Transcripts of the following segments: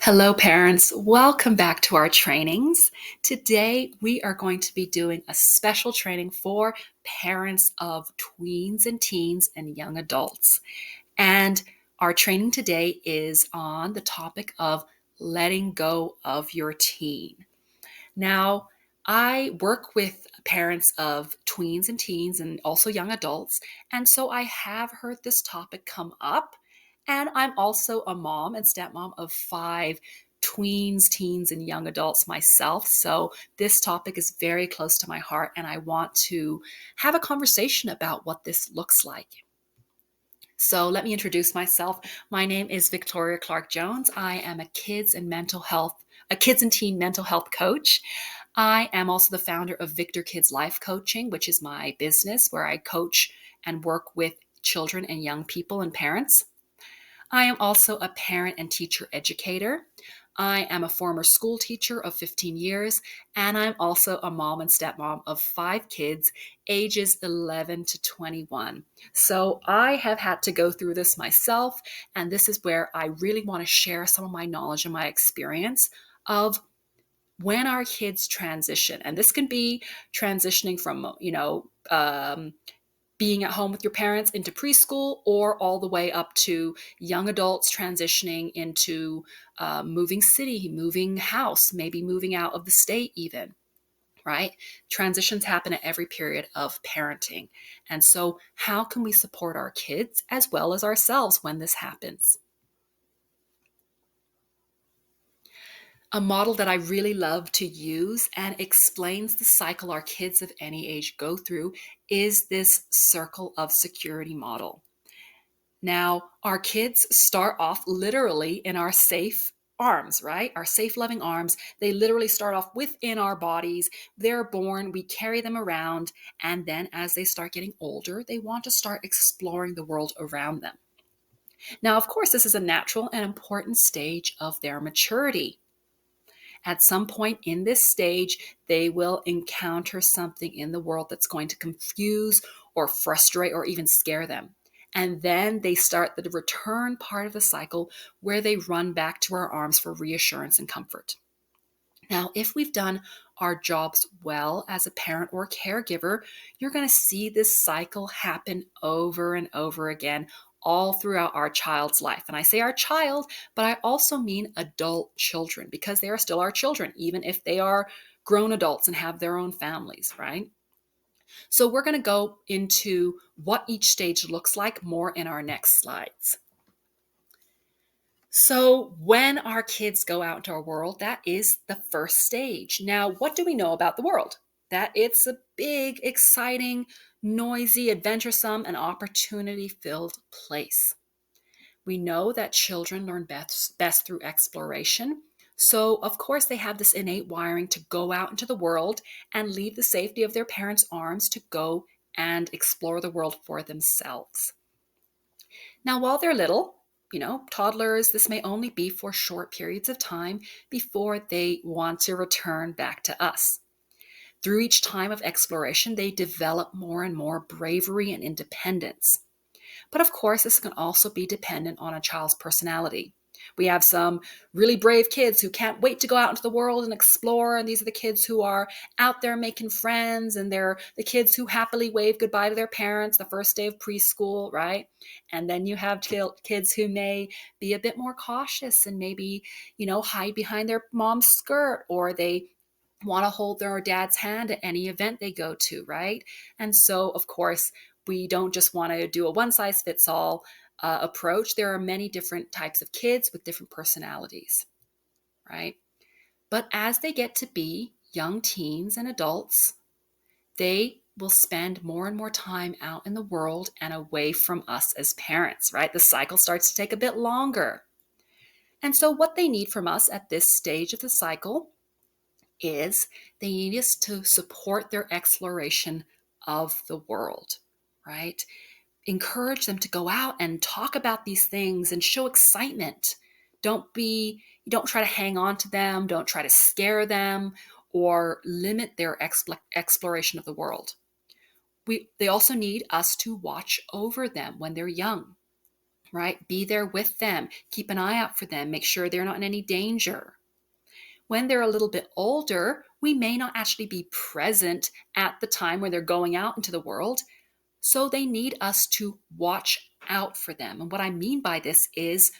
Hello, parents. Welcome back to our trainings. Today, we are going to be doing a special training for parents of tweens and teens and young adults. And our training today is on the topic of letting go of your teen. Now, I work with parents of tweens and teens and also young adults, and so I have heard this topic come up. And I'm also a mom and stepmom of five tweens, teens, and young adults myself. So this topic is very close to my heart, and I want to have a conversation about what this looks like. So let me introduce myself. My name is Victoria Clark Jones. I am a kids and teen mental health coach. I am also the founder of Victor Kids Life Coaching, which is my business where I coach and work with children and young people and parents. I am also a parent and teacher educator. I am a former school teacher of 15 years, and I'm also a mom and stepmom of five kids, ages 11 to 21. So I have had to go through this myself, and this is where I really want to share some of my knowledge and my experience of when our kids transition. And this can be transitioning from, being at home with your parents into preschool, or all the way up to young adults transitioning into moving city, moving house, maybe moving out of the state even, right? Transitions happen at every period of parenting. And so how can we support our kids as well as ourselves when this happens? A model that I really love to use and explains the cycle our kids of any age go through is this circle of security model. Now, our kids start off literally in our safe arms, right? Our safe, loving arms. They literally start off within our bodies. They're born, we carry them around, and then as they start getting older, they want to start exploring the world around them. Now, of course, this is a natural and important stage of their maturity. At some point in this stage, they will encounter something in the world that's going to confuse or frustrate or even scare them. And then they start the return part of the cycle where they run back to our arms for reassurance and comfort. Now, if we've done our jobs well as a parent or caregiver, you're going to see this cycle happen over and over again all throughout our child's life. And I say our child, but I also mean adult children because they are still our children, even if they are grown adults and have their own families, right? So we're going to go into what each stage looks like more in our next slides. So when our kids go out into our world, that is the first stage. Now, what do we know about the world? That it's a big, exciting, noisy, adventuresome, and opportunity-filled place. We know that children learn best through exploration. So, of course, they have this innate wiring to go out into the world and leave the safety of their parents' arms to go and explore the world for themselves. Now, while they're little, toddlers, this may only be for short periods of time before they want to return back to us. Through each time of exploration, they develop more and more bravery and independence. But of course, this can also be dependent on a child's personality. We have some really brave kids who can't wait to go out into the world and explore. And these are the kids who are out there making friends. And they're the kids who happily wave goodbye to their parents the first day of preschool, right? And then you have kids who may be a bit more cautious and maybe, hide behind their mom's skirt, or they want to hold their dad's hand at any event they go to, right? And so, of course, we don't just want to do a one-size-fits-all approach. There are many different types of kids with different personalities, right? But as they get to be young teens and adults, they will spend more and more time out in the world and away from us as parents, right? The cycle starts to take a bit longer. And so what they need from us at this stage of the cycle is they need us to support their exploration of the world, right? Encourage them to go out and talk about these things and show excitement. Don't try to hang on to them. Don't try to scare them or limit their exploration of the world. They also need us to watch over them when they're young, right? Be there with them, keep an eye out for them, make sure they're not in any danger. When they're a little bit older, we may not actually be present at the time when they're going out into the world. So they need us to watch out for them. And what I mean by this is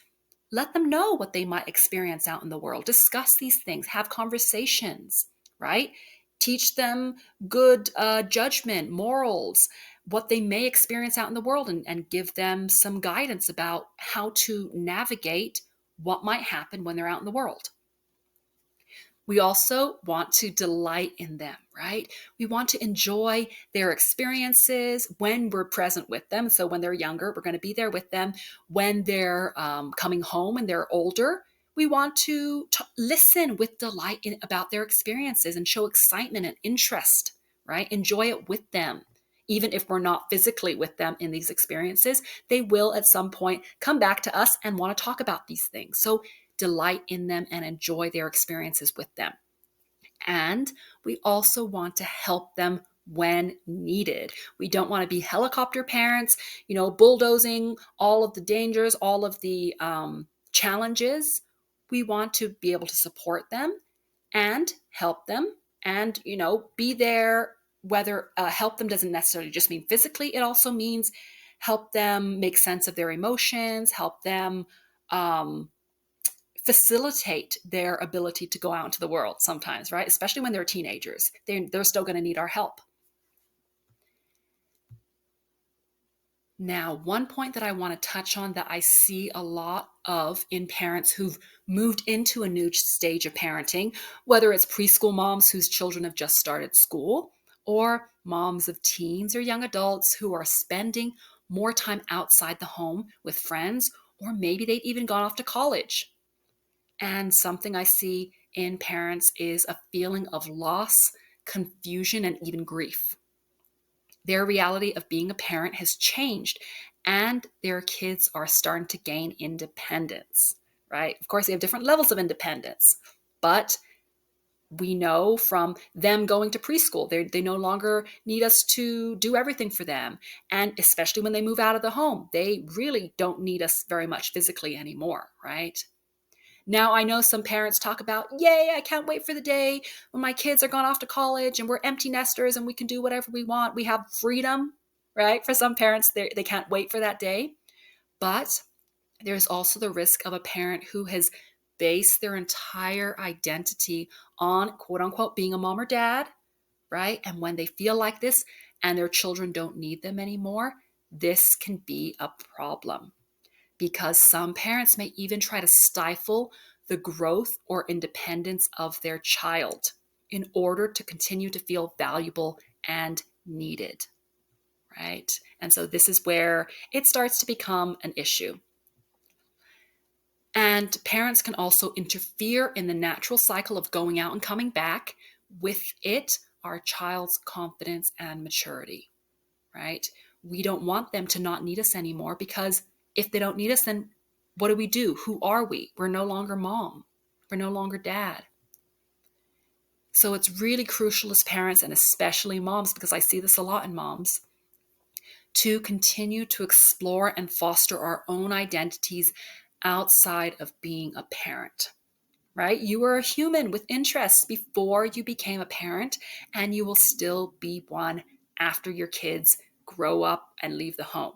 let them know what they might experience out in the world. Discuss these things, have conversations, right? Teach them good judgment, morals, what they may experience out in the world, and give them some guidance about how to navigate what might happen when they're out in the world. We also want to delight in them, right? We want to enjoy their experiences when we're present with them. So when they're younger, we're going to be there with them. When they're coming home and they're older, we want to listen with delight about their experiences and show excitement and interest, right? Enjoy it with them. Even if we're not physically with them in these experiences, they will at some point come back to us and want to talk about these things. So delight in them and enjoy their experiences with them. And we also want to help them when needed. We don't want to be helicopter parents, bulldozing all of the dangers, all of the challenges. We want to be able to support them and help them and, be there. Whether help them doesn't necessarily just mean physically, it also means help them make sense of their emotions, help them facilitate their ability to go out into the world sometimes, right? Especially when they're teenagers. They're still going to need our help. Now, one point that I want to touch on that I see a lot of in parents who've moved into a new stage of parenting, whether it's preschool moms whose children have just started school, or moms of teens or young adults who are spending more time outside the home with friends, or maybe they've even gone off to college. And something I see in parents is a feeling of loss, confusion, and even grief. Their reality of being a parent has changed, and their kids are starting to gain independence, right? Of course, they have different levels of independence, but we know from them going to preschool, they no longer need us to do everything for them. And especially when they move out of the home, they really don't need us very much physically anymore, right? Now, I know some parents talk about, yay, I can't wait for the day when my kids are gone off to college and we're empty nesters and we can do whatever we want. We have freedom, right? For some parents, they can't wait for that day. But there's also the risk of a parent who has based their entire identity on, quote unquote, being a mom or dad, right? And when they feel like this and their children don't need them anymore, this can be a problem, because some parents may even try to stifle the growth or independence of their child in order to continue to feel valuable and needed, right? And so this is where it starts to become an issue. And parents can also interfere in the natural cycle of going out and coming back. With it, our child's confidence and maturity, right? We don't want them to not need us anymore, because if they don't need us, then what do we do? Who are we? We're no longer mom. We're no longer dad. So it's really crucial as parents, and especially moms, because I see this a lot in moms, to continue to explore and foster our own identities outside of being a parent, right? You were a human with interests before you became a parent, and you will still be one after your kids grow up and leave the home.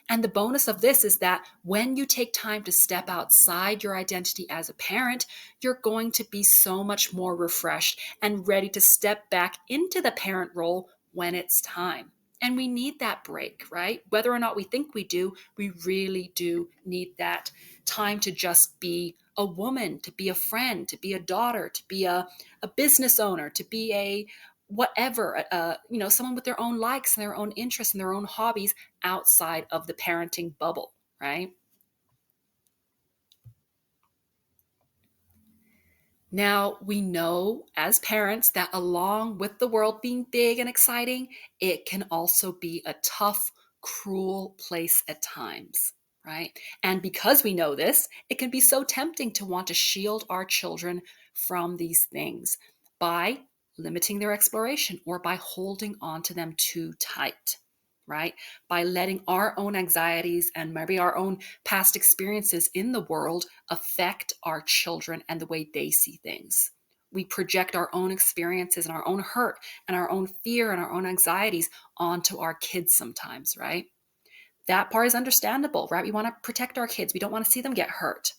And the bonus of this is that when you take time to step outside your identity as a parent, you're going to be so much more refreshed and ready to step back into the parent role when it's time. And we need that break, right? Whether or not we think we do, we really do need that time to just be a woman, to be a friend, to be a daughter, to be a business owner, to be a whatever, someone with their own likes and their own interests and their own hobbies outside of the parenting bubble, right? Now, we know as parents that along with the world being big and exciting, it can also be a tough, cruel place at times, right? And because we know this, it can be so tempting to want to shield our children from these things by limiting their exploration or by holding on to them too tight. right? By letting our own anxieties and maybe our own past experiences in the world affect our children and the way they see things. We project our own experiences and our own hurt and our own fear and our own anxieties onto our kids sometimes, right? That part is understandable, right? We want to protect our kids. We don't want to see them get hurt.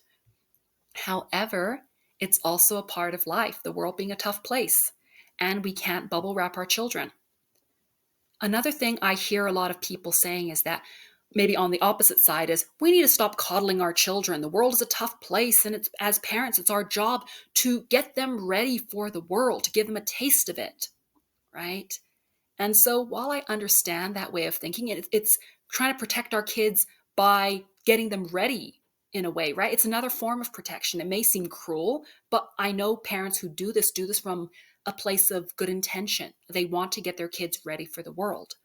However, it's also a part of life, the world being a tough place, and we can't bubble wrap our children. Another thing I hear a lot of people saying is that maybe on the opposite side is we need to stop coddling our children. The world is a tough place, and it's, as parents, it's our job to get them ready for the world, to give them a taste of it, right? And so while I understand that way of thinking, it's trying to protect our kids by getting them ready in a way, right? It's another form of protection. It may seem cruel, but I know parents who do this from a place of good intention. They want to get their kids ready for the world.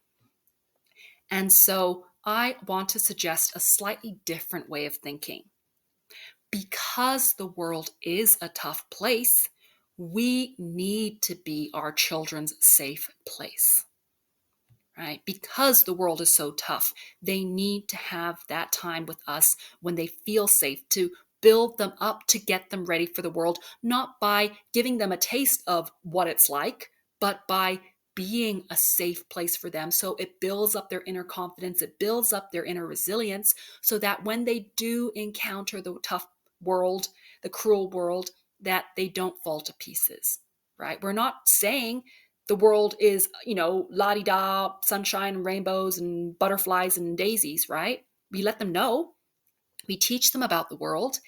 And so I want to suggest a slightly different way of thinking. Because the world is a tough place, we need to be our children's safe place, right? Because the world is so tough, they need to have that time with us when they feel safe to build them up to get them ready for the world, not by giving them a taste of what it's like, but by being a safe place for them. So it builds up their inner confidence, it builds up their inner resilience, so that when they do encounter the tough world, the cruel world, that they don't fall to pieces, right? We're not saying the world is, la-di-da, sunshine and rainbows and butterflies and daisies, right? We let them know. We teach them about the world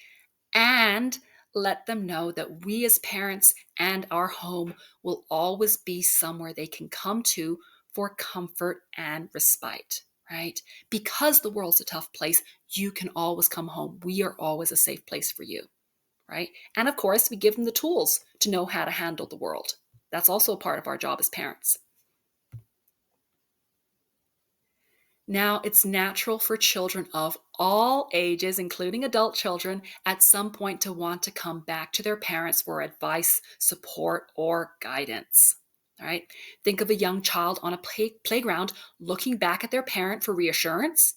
and let them know that we as parents and our home will always be somewhere they can come to for comfort and respite, right? Because the world's a tough place, you can always come home. We are always a safe place for you, right? And of course, we give them the tools to know how to handle the world. That's also a part of our job as parents. Now, it's natural for children of all ages, including adult children, at some point to want to come back to their parents for advice, support, or guidance. All right. Think of a young child on a playground looking back at their parent for reassurance,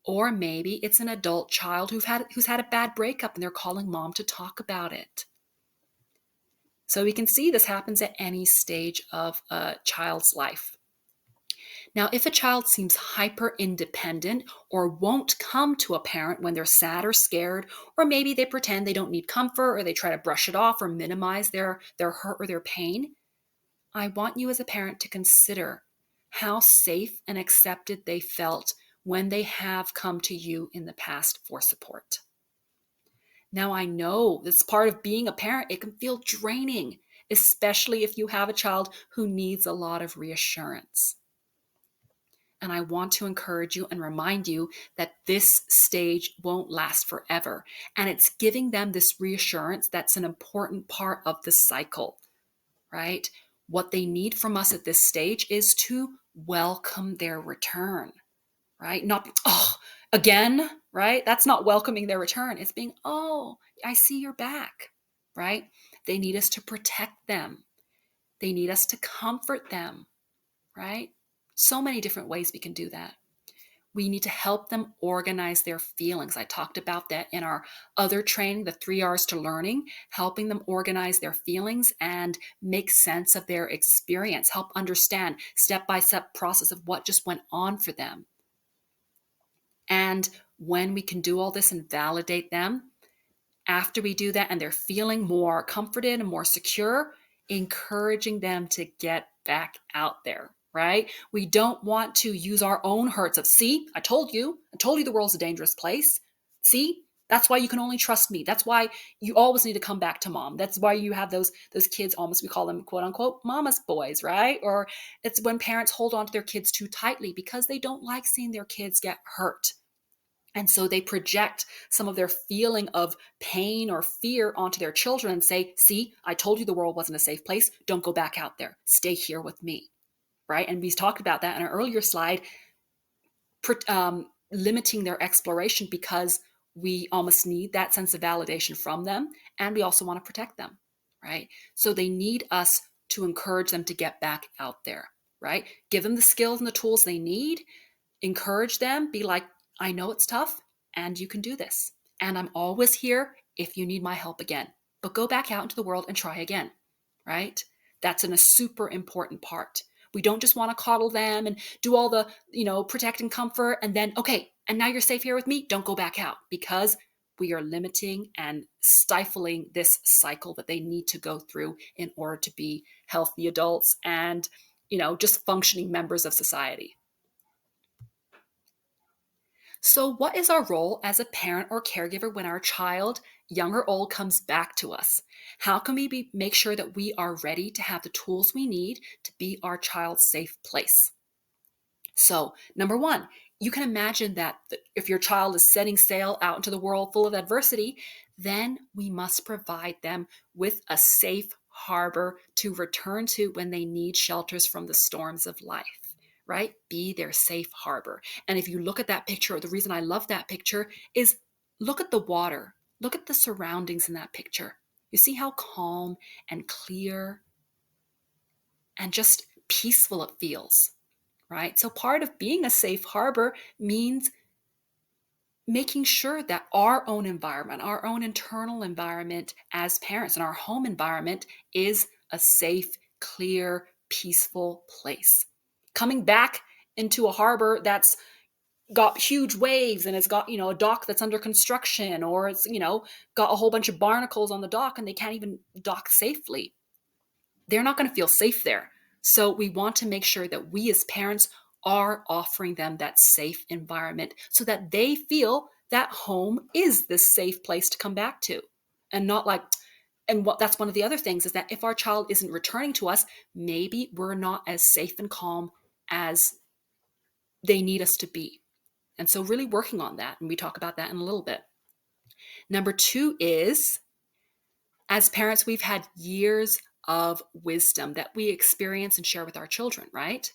or maybe it's an adult child who's had a bad breakup and they're calling mom to talk about it. So we can see this happens at any stage of a child's life. Now, if a child seems hyper independent or won't come to a parent when they're sad or scared, or maybe they pretend they don't need comfort or they try to brush it off or minimize their hurt or their pain, I want you as a parent to consider how safe and accepted they felt when they have come to you in the past for support. Now, I know this part of being a parent, it can feel draining, especially if you have a child who needs a lot of reassurance. And I want to encourage you and remind you that this stage won't last forever. And it's giving them this reassurance that's an important part of the cycle, right? What they need from us at this stage is to welcome their return, right? Not, oh, again, right? That's not welcoming their return. It's being, oh, I see you're back, right? They need us to protect them. They need us to comfort them, right? So many different ways we can do that. We need to help them organize their feelings. I talked about that in our other training, the 3 R's to learning, helping them organize their feelings and make sense of their experience, help understand step-by-step process of what just went on for them. And when we can do all this and validate them, after we do that and they're feeling more comforted and more secure, encouraging them to get back out there, right? We don't want to use our own hurts of, see, I told you the world's a dangerous place. See, that's why you can only trust me. That's why you always need to come back to mom. That's why you have those kids, almost, we call them quote unquote mama's boys, right? Or it's when parents hold on to their kids too tightly because they don't like seeing their kids get hurt. And so they project some of their feeling of pain or fear onto their children and say, see, I told you the world wasn't a safe place. Don't go back out there. Stay here with me, right? And we talked about that in an earlier slide, limiting their exploration because we almost need that sense of validation from them. And we also want to protect them, right? So they need us to encourage them to get back out there, right? Give them the skills and the tools they need, Encourage them, be like, I know it's tough and you can do this. And I'm always here if you need my help again. But go back out into the world and try again, right? That's a super important part. We don't just want to coddle them and do all the, protect and comfort and then, okay, and now you're safe here with me. Don't go back out, because we are limiting and stifling this cycle that they need to go through in order to be healthy adults and, just functioning members of society. So, what is our role as a parent or caregiver when our child, young or old, comes back to us? How can we make sure that we are ready to have the tools we need to be our child's safe place? So, number one, you can imagine that if your child is setting sail out into the world full of adversity, then we must provide them with a safe harbor to return to when they need shelters from the storms of life, right? Be their safe harbor. And if you look at that picture, the reason I love that picture is look at the water, look at the surroundings in that picture. You see how calm and clear and just peaceful it feels, right? So part of being a safe harbor means making sure that our own environment, our own internal environment as parents and our home environment is a safe, clear, peaceful place. Coming back into a harbor that's got huge waves and it's got, a dock that's under construction, or it's, got a whole bunch of barnacles on the dock and they can't even dock safely. They're not going to feel safe there. So we want to make sure that we as parents are offering them that safe environment so that they feel that home is this safe place to come back to. And not like, and what that's one of the other things is that if our child isn't returning to us, maybe we're not as safe and calm as they need us to be. And so really working on that. And we talk about that in a little bit. Number two is, as parents, we've had years of wisdom that we experience and share with our children, right?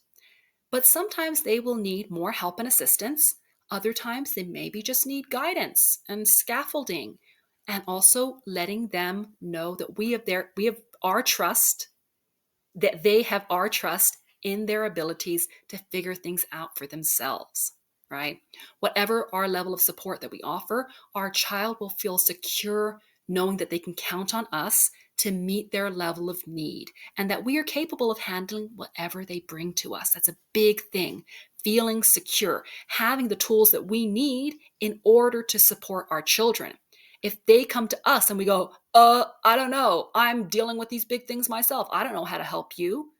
But sometimes they will need more help and assistance. Other times they maybe just need guidance and scaffolding, and also letting them know that we have our trust, that they have our trust in their abilities to figure things out for themselves, right? Whatever our level of support that we offer, our child will feel secure knowing that they can count on us to meet their level of need and that we are capable of handling whatever they bring to us. That's a big thing. Feeling secure, having the tools that we need in order to support our children. If they come to us and we go, I don't know, I'm dealing with these big things myself, I don't know how to help you.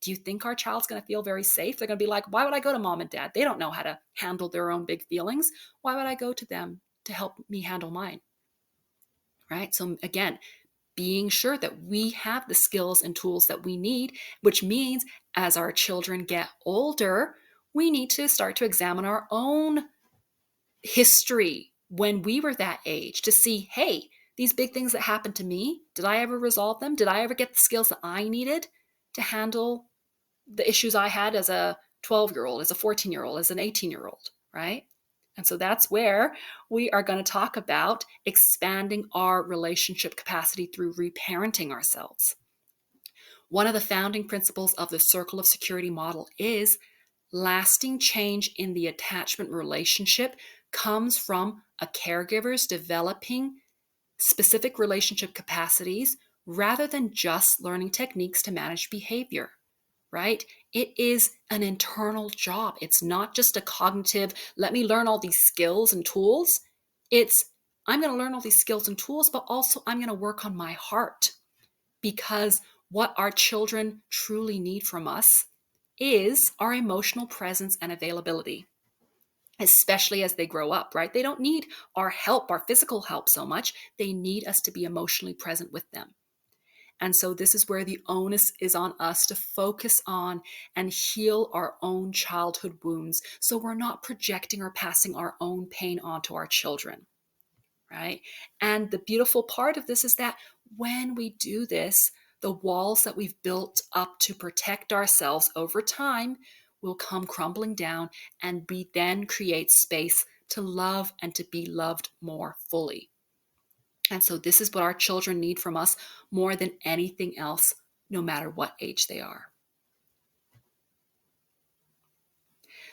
Do you think our child's going to feel very safe? They're going to be like, why would I go to mom and dad? They don't know how to handle their own big feelings. Why would I go to them to help me handle mine? Right? So again, being sure that we have the skills and tools that we need, which means as our children get older, we need to start to examine our own history when we were that age to see, hey, these big things that happened to me, did I ever resolve them? Did I ever get the skills that I needed to handle the issues I had as a 12-year-old, as a 14-year-old, as an 18-year-old, right? And so that's where we are going to talk about expanding our relationship capacity through reparenting ourselves. One of the founding principles of the circle of security model is lasting change in the attachment relationship comes from a caregiver's developing specific relationship capacities rather than just learning techniques to manage behavior, right? It is an internal job. It's not just a cognitive, let me learn all these skills and tools. It's, I'm going to learn all these skills and tools, but also I'm going to work on my heart, because what our children truly need from us is our emotional presence and availability, especially as they grow up, right? They don't need our help, our physical help so much. They need us to be emotionally present with them. And so this is where the onus is on us to focus on and heal our own childhood wounds so we're not projecting or passing our own pain onto our children, right? And the beautiful part of this is that when we do this, the walls that we've built up to protect ourselves over time will come crumbling down, and we then create space to love and to be loved more fully. And so this is what our children need from us more than anything else, no matter what age they are.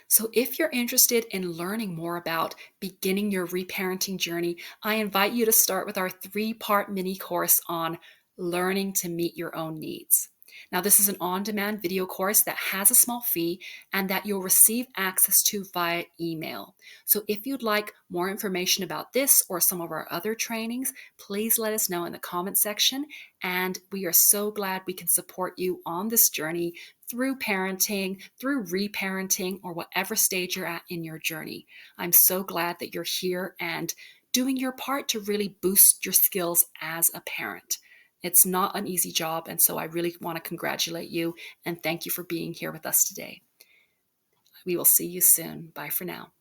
So, if you're interested in learning more about beginning your reparenting journey, I invite you to start with our 3-part mini course on learning to meet your own needs. Now, this is an on demand video course that has a small fee and that you'll receive access to via email. So, if you'd like more information about this or some of our other trainings, please let us know in the comment section. And we are so glad we can support you on this journey through parenting, through reparenting, or whatever stage you're at in your journey. I'm so glad that you're here and doing your part to really boost your skills as a parent. It's not an easy job, and so I really want to congratulate you and thank you for being here with us today. We will see you soon. Bye for now.